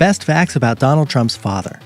Best facts about Donald Trump's father.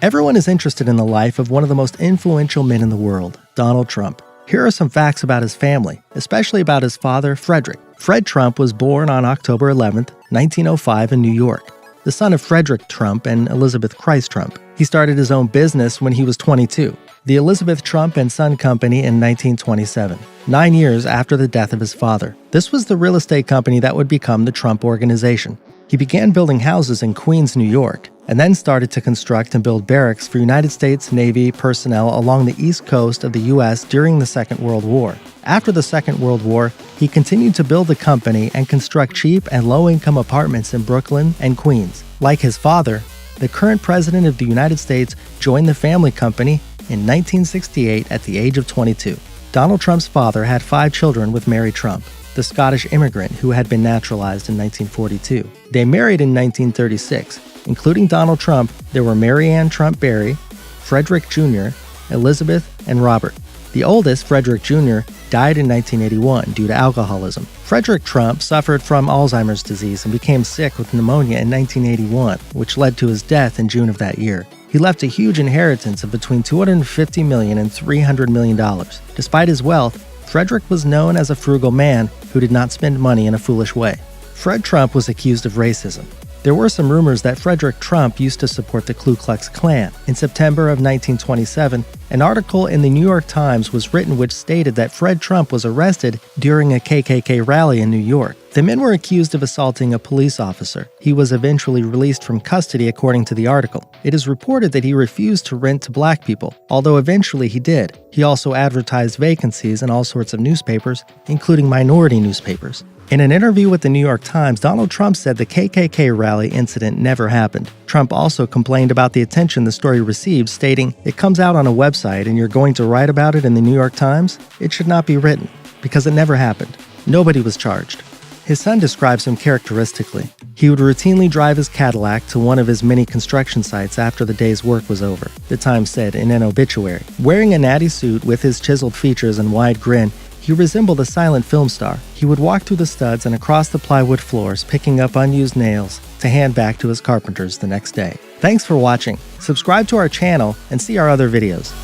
Everyone is interested in the life of one of the most influential men in the world, Donald Trump. Here are some facts about his family, especially about his father, Frederick. Fred Trump was born on October 11, 1905 in New York, the son of Frederick Trump and Elizabeth Christ Trump. He started his own business when he was 22, the Elizabeth Trump and Son Company, in 1927, 9 years after the death of his father. This was the real estate company that would become the Trump Organization. He began building houses in Queens, New York, and then started to construct and build barracks for United States Navy personnel along the east coast of the U.S. during the Second World War. After the Second World War, he continued to build the company and construct cheap and low-income apartments in Brooklyn and Queens. Like his father, the current president of the United States joined the family company in 1968 at the age of 22. Donald Trump's father had 5 children with Mary Trump, the Scottish immigrant who had been naturalized in 1942. They married in 1936. Including Donald Trump, there were Mary Ann Trump Barry, Frederick Jr., Elizabeth, and Robert. The oldest, Frederick Jr., died in 1981 due to alcoholism. Frederick Trump suffered from Alzheimer's disease and became sick with pneumonia in 1981, which led to his death in June of that year. He left a huge inheritance of between $250 million and $300 million. Despite his wealth, Frederick was known as a frugal man who did not spend money in a foolish way. Fred Trump was accused of racism. There were some rumors that Frederick Trump used to support the Ku Klux Klan. In September of 1927, an article in the New York Times was written which stated that Fred Trump was arrested during a KKK rally in New York. The men were accused of assaulting a police officer. He was eventually released from custody according to the article. It is reported that he refused to rent to black people, although eventually he did. He also advertised vacancies in all sorts of newspapers, including minority newspapers. In an interview with the New York Times, Donald Trump said the KKK rally incident never happened. Trump also complained about the attention the story received, stating, "It comes out on a website and you're going to write about it in the New York Times? It should not be written, because it never happened. Nobody was charged." His son describes him characteristically. He would routinely drive his Cadillac to one of his many construction sites after the day's work was over, the Times said in an obituary. Wearing a natty suit with his chiseled features and wide grin, he resembled a silent film star. He would walk through the studs and across the plywood floors, picking up unused nails to hand back to his carpenters the next day. Thanks for watching. Subscribe to our channel and see our other videos.